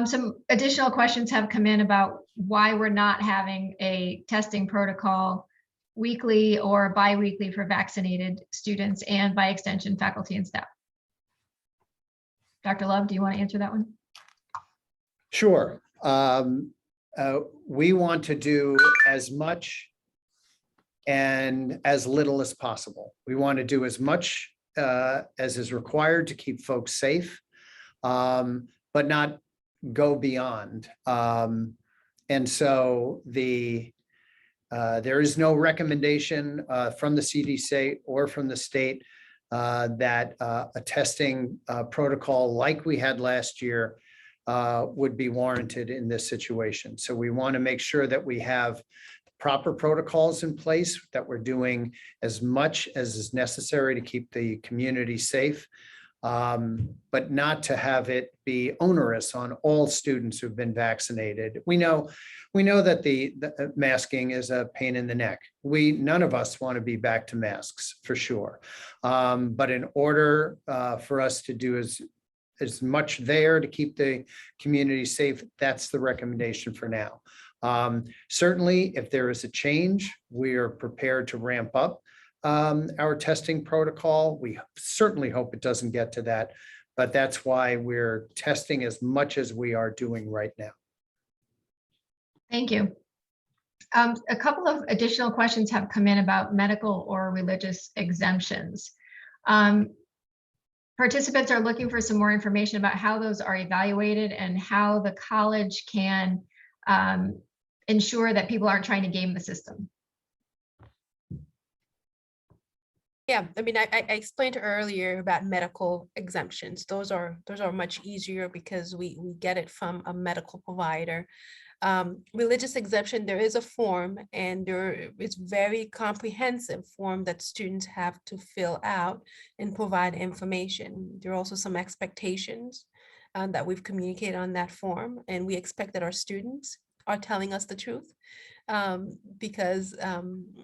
Some additional questions have come in about why we're not having a testing protocol weekly or bi-weekly for vaccinated students and by extension faculty and staff. Dr. Love, do you want to answer that one? Sure. We want to do as much and as little as possible. We want to do as much as is required to keep folks safe, but not go beyond. And so there is no recommendation from the CDC or from the state that a testing protocol like we had last year would be warranted in this situation. So we want to make sure that we have proper protocols in place, that we're doing as much as is necessary to keep the community safe, but not to have it be onerous on all students who've been vaccinated. We know that the masking is a pain in the neck. None of us want to be back to masks for sure. But in order for us to do as much there to keep the community safe, that's the recommendation for now. Certainly, if there is a change, we are prepared to ramp up our testing protocol. We certainly hope it doesn't get to that, but that's why we're testing as much as we are doing right now. Thank you. A couple of additional questions have come in about medical or religious exemptions. Participants are looking for some more information about how those are evaluated and how the college can ensure that people aren't trying to game the system. Yeah, I mean, I explained earlier about medical exemptions. Those are much easier because we get it from a medical provider. Religious exemption, there is a form, and there is very comprehensive form that students have to fill out and provide information. There are also some expectations that we've communicated on that form, and we expect that our students are telling us the truth, because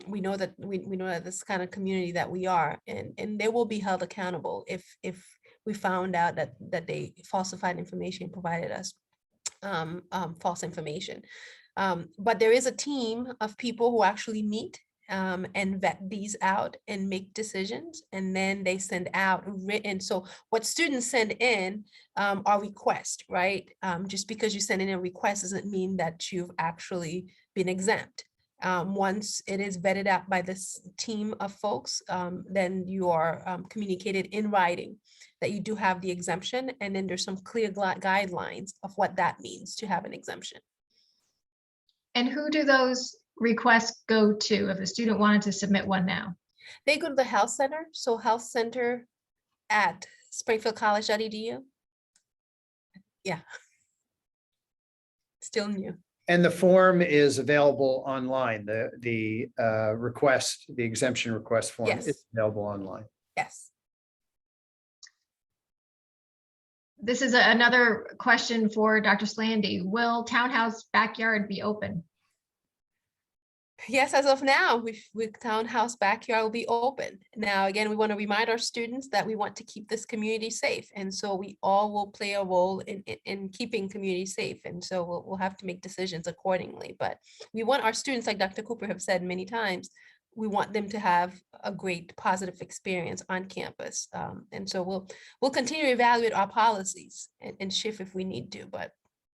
we know that this kind of community that we are, and they will be held accountable if we found out that they falsified information, provided us false information. But there is a team of people who actually meet and vet these out and make decisions, and then they send out written. So what students send in are requests, right? Just because you send in a request doesn't mean that you've actually been exempt. Once it is vetted out by this team of folks, then you are communicated in writing that you do have the exemption, and then there's some clear guidelines of what that means to have an exemption. And who do those requests go to if a student wanted to submit one now? They go to the health center, so health center at springfieldcollege.edu. Yeah, still new. And the form is available online. The request, the exemption request form Yes. is available online. Yes. This is another question for Dr. Slandy. Will Townhouse Backyard be open? Yes, as of now, with Townhouse Backyard will be open. Now, again, we want to remind our students that we want to keep this community safe. And so we all will play a role in keeping community safe. And so we'll have to make decisions accordingly. But we want our students, like Dr. Cooper have said many times, we want them to have a great positive experience on campus. And so we'll continue to evaluate our policies and shift if we need to. But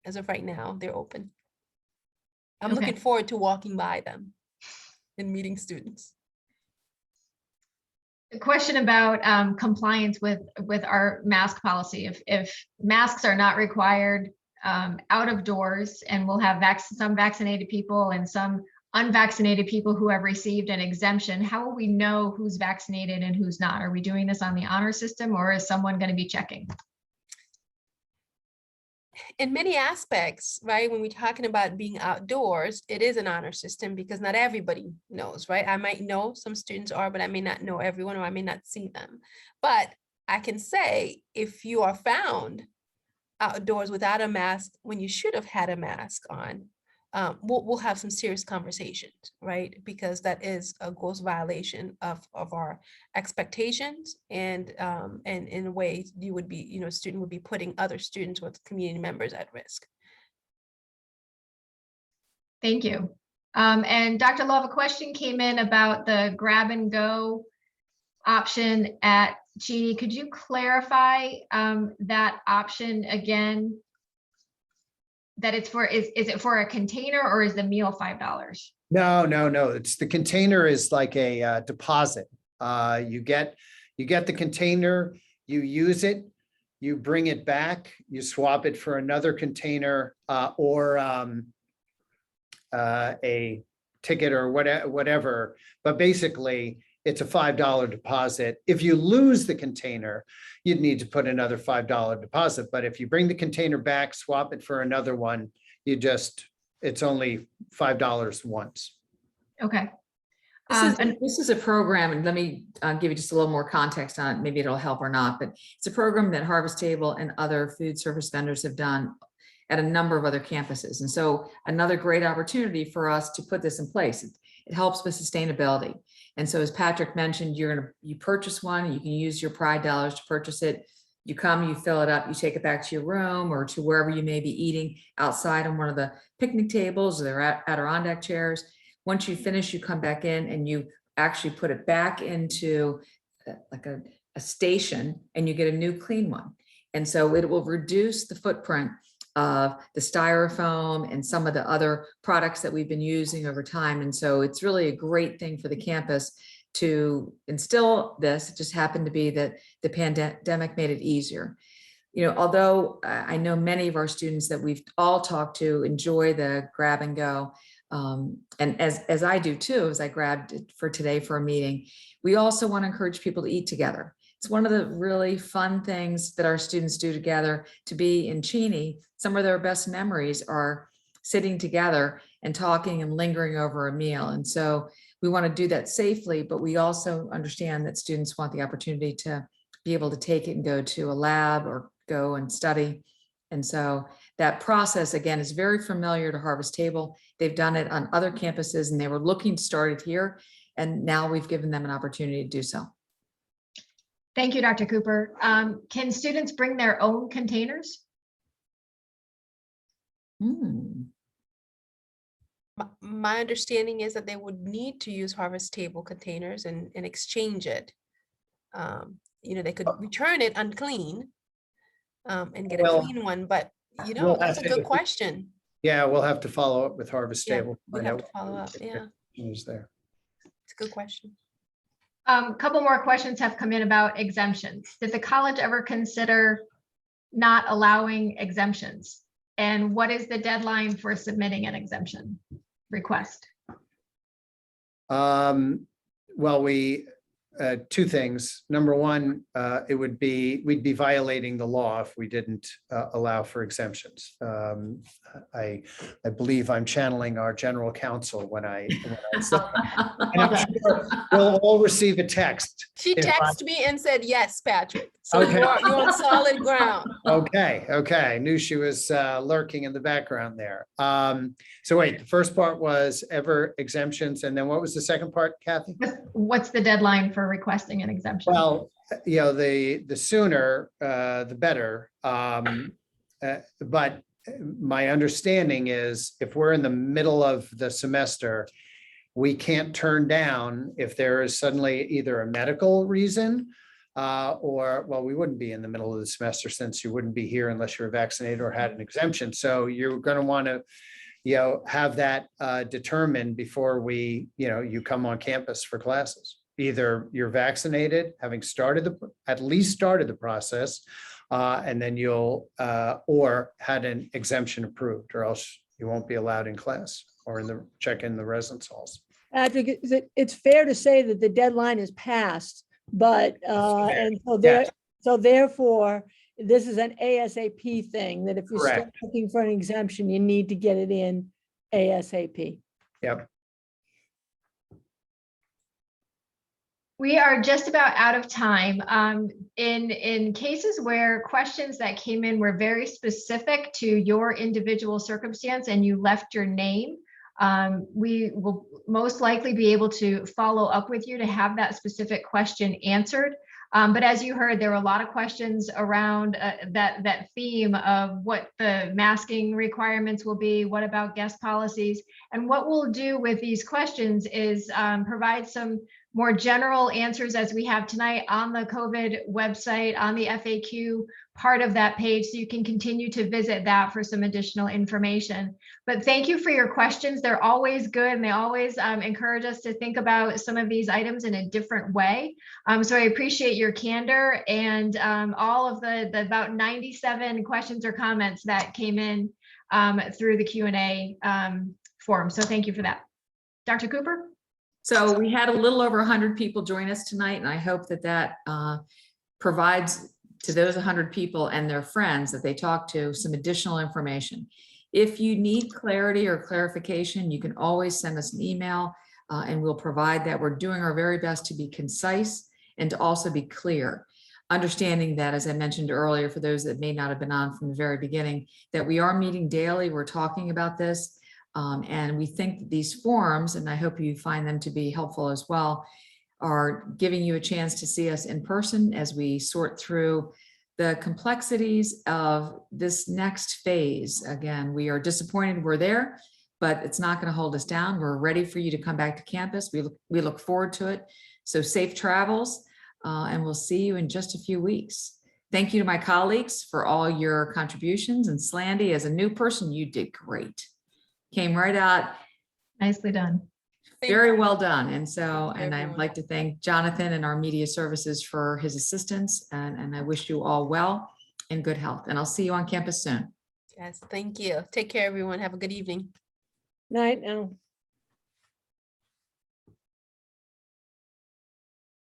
as of right now, they're open. I'm Okay. looking forward to walking by them and meeting students. A question about compliance with our mask policy. If masks are not required out of doors, and we'll have some vaccinated people and some unvaccinated people who have received an exemption, how will we know who's vaccinated and who's not? Are we doing this on the honor system, or is someone going to be checking? In many aspects, right, when we're talking about being outdoors, it is an honor system because not everybody knows, right? I might know some students are, but I may not know everyone, or I may not see them. But I can say, if you are found outdoors without a mask when you should have had a mask on, we'll have some serious conversations, right? Because that is a gross violation of our expectations, and in a way you would be, student would be putting other students with community members at risk. Thank you. And Dr. Love, a question came in about the grab and go option at Cheney. Could you clarify that option again? That it's for, is it for a container or is the meal $5? No. It's the container is like a deposit. You get the container, you use it, you bring it back, you swap it for another container or a ticket or whatever. But basically, it's a $5 deposit. If you lose the container, you'd need to put another $5 deposit. But if you bring the container back, swap it for another one, it's only $5 once. Okay. This is a program, and let me give you just a little more context on it. Maybe it'll help or not, but it's a program that Harvest Table and other food service vendors have done at a number of other campuses. And so another great opportunity for us to put this in place. It helps with sustainability. And so as Patrick mentioned, you purchase one, you can use your Pride dollars to purchase it. You come, you fill it up, you take it back to your room or to wherever you may be eating outside on one of the picnic tables or their Adirondack chairs. Once you finish, you come back in and you actually put it back into like a station and you get a new clean one. And so it will reduce the footprint of the styrofoam and some of the other products that we've been using over time. And so it's really a great thing for the campus to instill this. It just happened to be that the pandemic made it easier. Although I know many of our students that we've all talked to enjoy the grab and go, and as I do too, as I grabbed it for today for a meeting, we also want to encourage people to eat together. It's one of the really fun things that our students do together. To be in Cheney, some of their best memories are sitting together and talking and lingering over a meal. And so we want to do that safely, but we also understand that students want the opportunity to be able to take it and go to a lab or go and study. And so that process, again, is very familiar to Harvest Table. They've done it on other campuses and they were looking to start it here. And now we've given them an opportunity to do so. Thank you, Dr. Cooper. Can students bring their own containers? My understanding is that they would need to use Harvest Table containers and exchange it. They could return it unclean and get a clean one, but that's a good question. Yeah, we'll have to follow up with Harvest Yeah, Table. we have to follow up. Yeah, Is there? it's a good question. A couple more questions have come in about exemptions. Did the college ever consider not allowing exemptions? And what is the deadline for submitting an exemption request? Well, two things. Number one, we'd be violating the law if we didn't allow for exemptions. I believe I'm channeling our general counsel when I say, and I'm sure we'll all receive a text. She texted me and said, yes, Patrick. So Okay. you're on solid ground. Okay. I knew she was lurking in the background there. So wait, the first part was ever exemptions. And then what was the second part, Kathy? What's the deadline for requesting an exemption? Well, the sooner, the better. But my understanding is if we're in the middle of the semester, we can't turn down if there is suddenly either a medical reason we wouldn't be in the middle of the semester since you wouldn't be here unless you're vaccinated or had an exemption. So you're going to want to, have that determined before you come on campus for classes. Either you're vaccinated, having at least started the process, and then you'll, or had an exemption approved, or else you won't be allowed in class or check in the residence halls. Patrick, it's fair to say that the deadline is passed, but, and so Yes. so therefore, this is an ASAP thing, that if you're still Correct. looking for an exemption, you need to get it in ASAP. Yep. We are just about out of time. In cases where questions that came in were very specific to your individual circumstance and you left your name, we will most likely be able to follow up with you to have that specific question answered. But as you heard, there were a lot of questions around that theme of what the masking requirements will be, what about guest policies? And what we'll do with these questions is provide some more general answers as we have tonight on the COVID website, on the FAQ part of that page, so you can continue to visit that for some additional information. But thank you for your questions. They're always good, and they always encourage us to think about some of these items in a different way. So I appreciate your candor and all of the about 97 questions or comments that came in through the Q&A forum. So thank you for that. Dr. Cooper? So we had a little over 100 people join us tonight, and I hope that provides to those 100 people and their friends that they talk to some additional information. If you need clarity or clarification, you can always send us an email and we'll provide that. We're doing our very best to be concise and to also be clear. Understanding that, as I mentioned earlier, for those that may not have been on from the very beginning, that we are meeting daily, we're talking about this. And we think that these forums, and I hope you find them to be helpful as well, are giving you a chance to see us in person as we sort through the complexities of this next phase. Again, we are disappointed we're there, but it's not going to hold us down. We're ready for you to come back to campus. We look forward to it. So safe travels, and we'll see you in just a few weeks. Thank you to my colleagues for all your contributions. And Slandy, as a new person, you did great. Came right out. Nicely done. Very well done. And so, Thank you, and I'd everyone. like to thank Jonathan and our media services for his assistance. And I wish you all well and good health. And I'll see you on campus soon. Yes, thank you. Take care, everyone. Have a good evening. Night now.